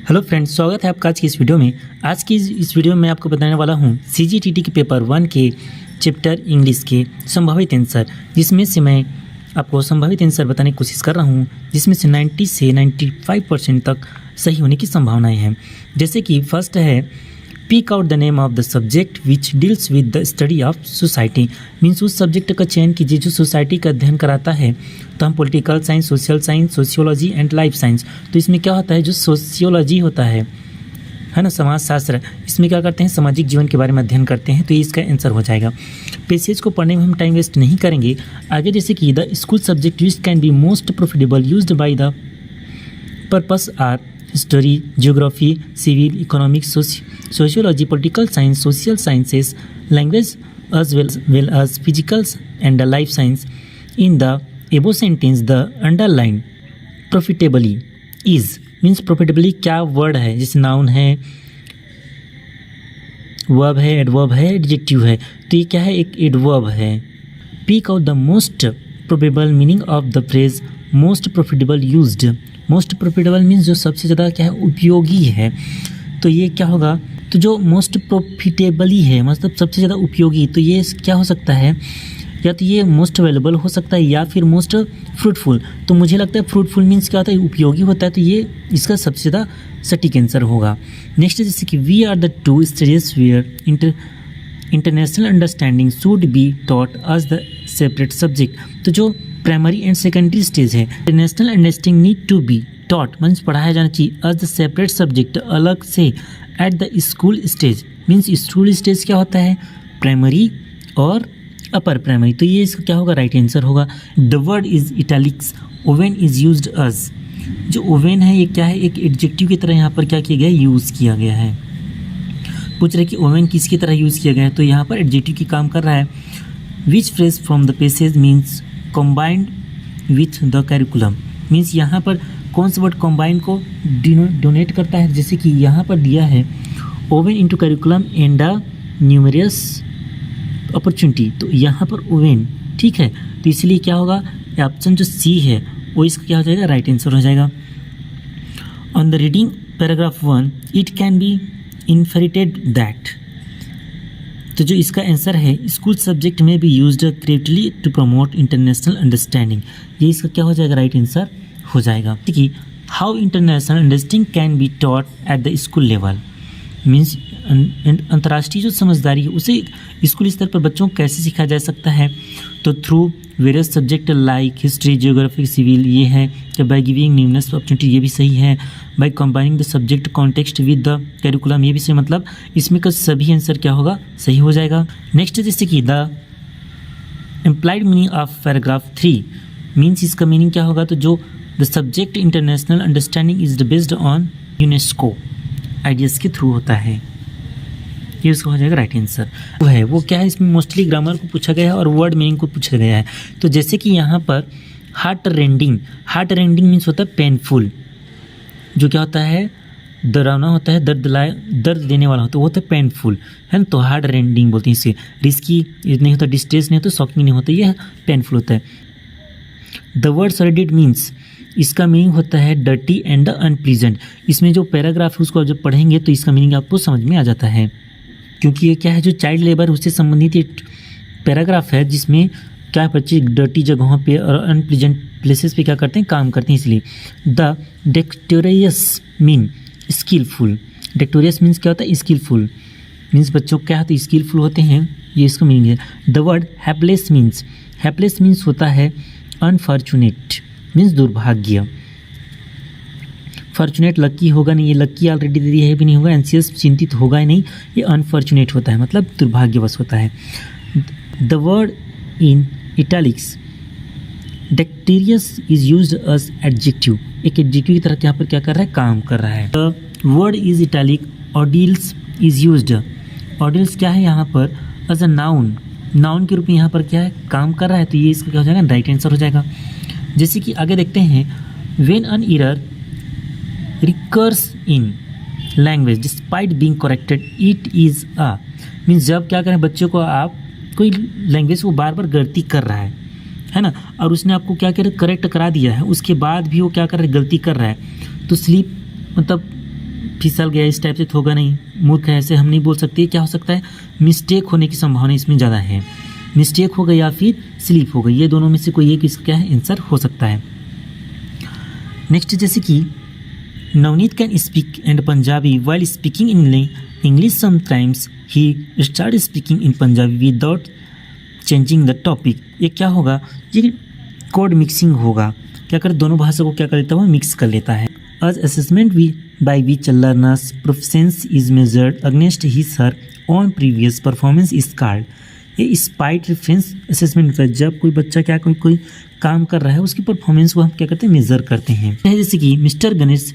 Hello friends, स्वागत है आपका आज की इस वीडियो में। आज की इस वीडियो में मैं आपको बताने वाला हूँ CGTT के पेपर 1 के चैप्टर इंग्लिश के संभावित आंसर, जिसमें से मैं आपको संभावित आंसर बताने की कोशिश कर रहा हूँ, जिसमें से 90 से 95% तक सही होने की संभावनाएं हैं। जैसे कि फर्स्ट है, pick out the name of the subject which deals with the study of society. Means उस सब्जेक्ट का चयन कीजिए जो सोसाइटी का अध्ययन कराता है। तो हम political science, social science, sociology and life science. तो इसमें क्या होता है, जो सोशियोलॉजी होता है ना, समाज शास्त्र, इसमें क्या करते हैं, सामाजिक जीवन के बारे में अध्ययन करते हैं। तो ये इसका आंसर हो जाएगा। पैसेज को पढ़ने में हम टाइम वेस्ट नहीं करेंगे। आगे जैसे कि the school subject which can be most profitable used by the purpose are history, geography, civil, economics, sociology, political science, social sciences, language as well as physical and life science. In the above sentence, the underline profitably is means profitably क्या word है, जैसे noun है, verb है, adverb है, adjective है। तो ये क्या है, एक adverb है। Pick out the most probable meaning of the phrase most profitable used. Most profitable means जो सबसे ज़्यादा क्या है, उपयोगी है। तो ये क्या होगा, तो जो मोस्ट प्रॉफिटेबली है मतलब सबसे ज़्यादा उपयोगी, तो ये क्या हो सकता है, या तो ये मोस्ट अवेलेबल हो सकता है या फिर मोस्ट फ्रूटफुल। तो मुझे लगता है फ्रूटफुल मीन्स क्या होता है, उपयोगी होता है। तो ये इसका सबसे ज़्यादा सटीक आंसर होगा। नेक्स्ट जैसे कि we are the two stages where international understanding should be taught as the separate subject. तो जो प्राइमरी एंड सेकेंडरी स्टेज है, international understanding need to be taught means पढ़ाया जाना चाहिए एज द सेपरेट सब्जेक्ट, अलग से, at the school stage. Means school stage क्या होता है, प्राइमरी और अपर प्राइमरी। तो ये इसका क्या होगा, राइट आंसर होगा। The word is italics, oven is used as. जो ओवेन है ये क्या है, एक एडजेक्टिव की तरह यहाँ पर क्या किया गया है, यूज़ किया गया है। पूछ रहे कि ओवेन किसकी तरह यूज़ किया गया है, तो यहाँ पर एडजेक्टिव की काम कर रहा है। Which phrase from the passage means combined with the curriculum. Means यहाँ पर कौन सा वर्ड कॉम्बाइन को डोनेट करता है, जैसे कि यहाँ पर दिया है woven into curriculum and the numerous opportunity. तो यहाँ पर ओवेन, ठीक है, तो इसलिए क्या होगा, ऑप्शन जो सी है वो इसका क्या हो जाएगा, राइट आंसर हो जाएगा। On the reading paragraph 1 it can be inferred that. तो जो इसका आंसर है, स्कूल सब्जेक्ट में भी used creatively to promote international understanding. ये इसका क्या हो जाएगा, राइट आंसर हो जाएगा। कि how international understanding can be taught at the school level. Means अंतर्राष्ट्रीय जो समझदारी है उसे स्कूल स्तर पर बच्चों को कैसे सिखाया जा सकता है। तो through various subject like history, geography, civil, ये है। कि बाय गिविंग न्यूमरस अपॉर्चुनिटी, ये भी सही है। By combining the subject context with the curriculum, ये भी सही। मतलब इसमें का सभी आंसर क्या होगा, सही हो जाएगा। नेक्स्ट जैसे कि the implied meaning of paragraph 3 means इसका मीनिंग क्या होगा, तो जो the subject international understanding is based on UNESCO ideas के थ्रू होता है। ये उसका हो जाएगा राइट आंसर। वो क्या है, इसमें मोस्टली ग्रामर को पूछा गया है और वर्ड मीनिंग को पूछा गया है। तो जैसे कि यहाँ पर हार्ट रेंडिंग मीन्स होता है पेनफुल, जो क्या होता है, डरावना होता है, दर्द देने वाला होता है, वो होता है पेनफुल, है ना। तो हार्ट रेंडिंग बोलते हैं इसे। रिस्की नहीं होता, डिस्ट्रेस नहीं होता, शॉकिंग नहीं होता, ये पेनफुल होता है। द वर्ड सॉलिड मीन्स, इसका मीनिंग होता है डर्टी एंड द अनप्लीजेंट। इसमें जो पैराग्राफ है उसको जब पढ़ेंगे तो इसका मीनिंग आपको समझ में आ जाता है, क्योंकि ये क्या है, जो चाइल्ड लेबर उससे संबंधित एक पैराग्राफ है, जिसमें क्या बच्चे डर्टी जगहों पे और अनप्लीजेंट प्लेसेस पे क्या करते हैं, काम करते हैं। इसलिए द डेक्टोरियस मीन स्किलफुल। डेक्टोरियस मीन्स क्या होता है, स्किलफुल। मीन्स बच्चों क्या होता है, स्किलफुल होते हैं, ये इसका मीनिंग है। द वर्ड हैप्लेस मीन्स होता है अनफॉर्चुनेट, मीन्स दुर्भाग्य। फॉर्चुनेट लक्की होगा नहीं, ये लक्की ऑलरेडी दे दिया है, भी नहीं होगा। एंसियस चिंतित होगा ही नहीं, ये अनफॉर्चुनेट होता है, मतलब दुर्भाग्यवश होता है। The word in italics deleterious is used as adjective, एक एडजेक्टिव की तरह यहाँ पर क्या कर रहा है, काम कर रहा है। The word is italic ordeals is used. Ordeals क्या है यहाँ पर, एज अ नाउन के रूप में यहाँ पर क्या है, काम कर रहा है। तो ये इसका क्या हो जाएगा, राइट आंसर हो जाएगा। जैसे कि आगे देखते हैं, when an error recurs in language despite being corrected it is a. Means जब क्या करें, बच्चों को आप कोई लैंग्वेज को बार बार गलती कर रहा है ना, और उसने आपको क्या करेक्ट करा दिया है, उसके बाद भी वो क्या कर रहा है, गलती कर रहा है, तो स्लीप मतलब फिसल गया इस टाइप से तो होगा नहीं, मूर्ख है ऐसे हम नहीं बोल सकते। क्या हो सकता है, मिस्टेक होने की संभावना इसमें ज़्यादा है, मिस्टेक हो गई या फिर स्लीप हो गई, ये दोनों में से कोई एक इसका क्या है आंसर हो सकता है। नेक्स्ट जैसे कि Navneet can speak and Punjabi while speaking in English sometimes he start speaking in Punjabi without changing the topic. ये क्या होगा, ये कोड मिक्सिंग होगा, क्या कर दोनों भाषा को क्या कर लेता है, मिक्स कर लेता है। आज assessment by which a learner's proficiency is measured against his her own previous performance is called। ये स्पाइट रेफरेंस असेसमेंट होता है, जब कोई बच्चा क्या कोई काम कर रहा है उसकी परफॉर्मेंस को हम क्या करते हैं, मेजर करते हैं। जैसे कि Mr Ganesh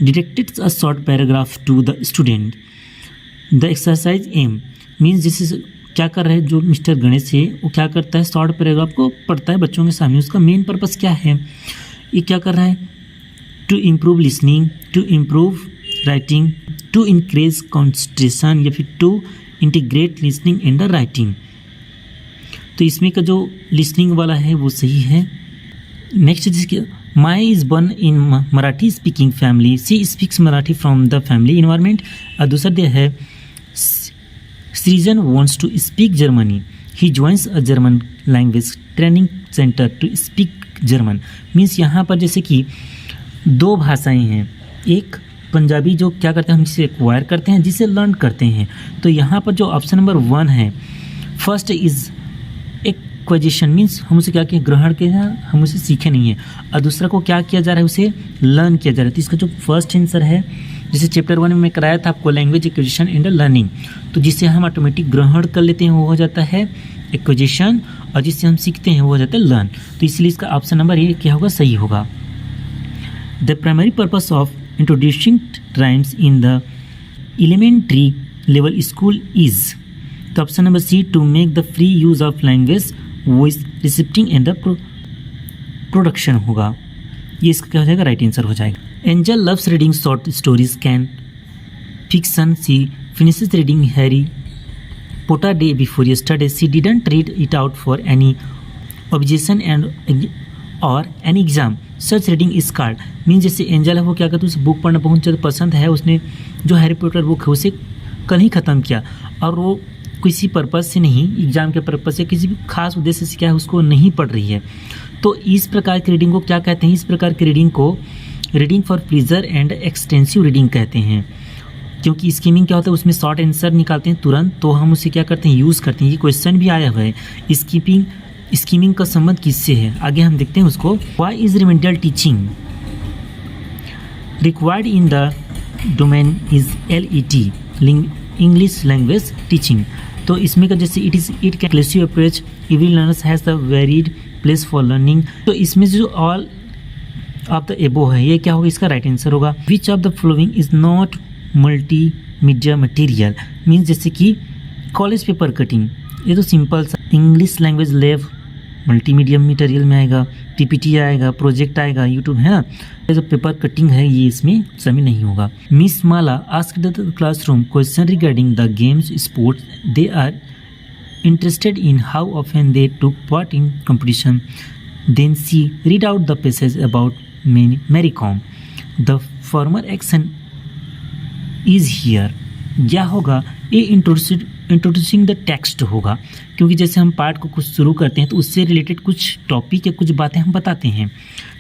dictated a short paragraph to the student the exercise aim means जैसे क्या कर रहे हैं जो मिस्टर गणेश है वो क्या करता है, शॉर्ट पैराग्राफ को पढ़ता है बच्चों के सामने। उसका मेन पर्पस क्या है, ये क्या कर रहा है, to improve listening, to improve writing, to increase concentration या फिर to integrate listening and the writing. तो इसमें का जो लिसनिंग वाला है वो सही है। नेक्स्ट जिसके Mai is born in Marathi speaking family, she speaks Marathi from the family environment. और दूसरा दिया है Srijan wants to speak Germany, he joins a German language training centre to speak German. Means यहाँ पर जैसे कि दो भाषाएं हैं, एक पंजाबी जो क्या करते हैं हम जिसे एक्वायर करते हैं, जिसे लर्न करते हैं। तो यहाँ पर जो ऑप्शन नंबर 1 है फर्स्ट इज़ एक्विजिशन, मीन्स हम उसे क्या किया, ग्रहण किया, हम उसे सीखे नहीं है। और दूसरा को क्या किया जा रहा है, उसे लर्न किया जा रहा है। तो इसका जो फर्स्ट आंसर है, जैसे चैप्टर 1 में मैं कराया था आपको लैंग्वेज एक्विजिशन एंड लर्निंग, तो जिसे हम ऑटोमेटिक ग्रहण कर लेते हैं वो हो जाता है एक्विजिशन, और जिससे हम सीखते हैं वो हो जाता है लर्न। तो इसलिए इसका ऑप्शन नंबर ये क्या होगा, सही होगा। The primary purpose of introducing rhymes in the elementary level school is, तो option number C, to make the free use of language voice receipting and the production होगा। ये इसका क्या हो जाएगा, राइट आंसर हो जाएगा। Angel loves reading short stories can fiction, she finishes reading Harry Potter day before yesterday, she didn't read it out for any objection and और an exam, such reading is card. Mean जैसे Angel है वो क्या करता है, उसे book पढ़ना बहुत ज़्यादा पसंद है, उसने जो हैरी पॉटर बुक है उसे कल ही ख़त्म किया, और वो किसी पर्पज़ से नहीं, एग्जाम के पर्पज़ से किसी भी खास उद्देश्य से क्या है उसको नहीं पढ़ रही है। तो इस प्रकार की रीडिंग को क्या कहते हैं, इस प्रकार की रीडिंग को reading for pleaser and extensive reading कहते हैं। क्योंकि स्कीमिंग क्या होता है, उसमें शॉर्ट आंसर निकालते हैं तुरंत, तो हम उसे क्या करते हैं, यूज़ करते हैं। ये क्वेश्चन भी आया हुआ है, स्कीमिंग का संबंध किससे है, आगे हम देखते हैं उसको। Why is remedial teaching required in the domain is LET English language teaching. तो इसमें का जैसे it can inclusive approach, every learners has the varied place for learning. तो इसमें जो ऑल ऑफ द एबो है ये क्या होगा, इसका राइट आंसर होगा। Which of the following is not multi media material, means जैसे कि कॉलेज पेपर कटिंग, ये तो सिंपल सा English language lab multimedia material में आएगा, PPT आएगा, प्रोजेक्ट आएगा, यूट्यूब है ना। ये जो पेपर कटिंग है ये इसमें शामिल नहीं होगा। Miss Mala asked the classroom question regarding the games sports they are interested in, how often they took part in competition, then she read out the passage about Mary Kom, the former action is here. क्या होगा, ये introducing the text होगा, क्योंकि जैसे हम part को कुछ शुरू करते हैं तो उससे रिलेटेड कुछ टॉपिक या कुछ बातें हम बताते हैं,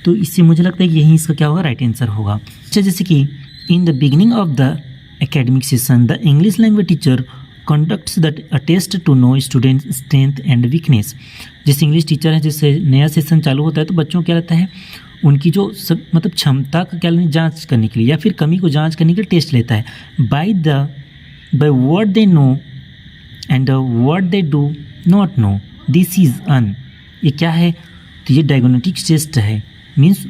तो इससे मुझे लगता है कि यही इसका क्या होगा, राइट आंसर होगा। अच्छा, जैसे कि in the beginning of the academic session the English language teacher conducts the test to know student strength and weakness. जैसे इंग्लिश टीचर है, जैसे नया सेशन चालू होता है तो बच्चों को क्या रहता है, उनकी जो मतलब क्षमता का क्या जांच करने के लिए या फिर कमी को जांच करने के लिए टेस्ट लेता है। By what they know and what they do not know, this is an. ये क्या है, तो ये डायग्नोस्टिक टेस्ट है, मीन्स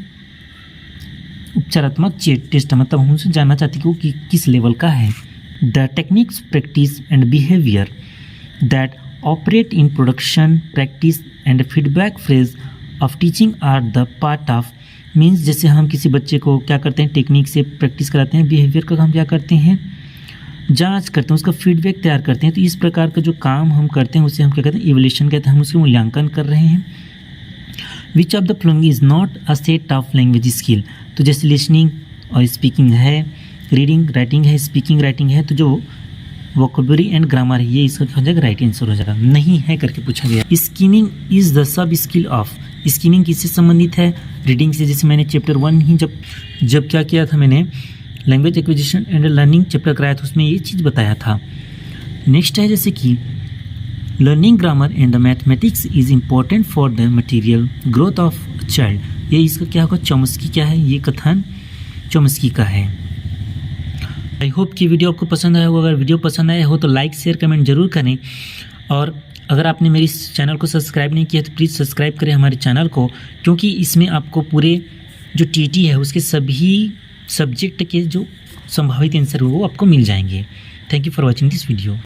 उपचारात्मक टेस्ट, मतलब हम उनसे जानना चाहते हैं कि वो किस लेवल का है। The techniques practice and behaviour that operate in production practice and feedback phase of teaching are the part of, means जैसे हम किसी बच्चे को क्या करते हैं, टेक्निक से प्रैक्टिस कराते हैं, बिहेवियर का हम क्या करते हैं, जांच करते हैं, उसका फीडबैक तैयार करते हैं। तो इस प्रकार का जो काम हम करते हैं उसे हम क्या कहते हैं, इवोल्यूशन कहते हैं, हम उसके मूल्यांकन कर रहे हैं। Which of the following is not a set of language skill, तो जैसे लिसनिंग और स्पीकिंग है, रीडिंग राइटिंग है, स्पीकिंग राइटिंग है, तो जो वोकेबुलरी एंड ग्रामर है ये इसका क्या हो जाएगा, राइट आंसर हो जाएगा। नहीं है करके पूछा गया। Skimming is the sub skill of, skimming किससे संबंधित है, रीडिंग से। जैसे मैंने चैप्टर 1 ही जब क्या किया था, मैंने language acquisition and learning chapter कराया था, उसमें ये चीज़ बताया था। नेक्स्ट है जैसे कि learning grammar and the mathematics is important for the material growth of child, ये इसका क्या होगा, चॉम्स्की क्या है, ये कथन चॉम्स्की का है। आई होप कि वीडियो आपको पसंद आया होगा। अगर वीडियो पसंद आया हो तो लाइक शेयर कमेंट जरूर करें, और अगर आपने मेरे इस चैनल को सब्सक्राइब नहीं किया तो प्लीज़ सब्सक्राइब करें हमारे चैनल को, क्योंकि इसमें आपको पूरे जो टीटी है उसके सभी सब्जेक्ट के जो संभावित आंसर वो आपको मिल जाएंगे। Thank you for watching this video.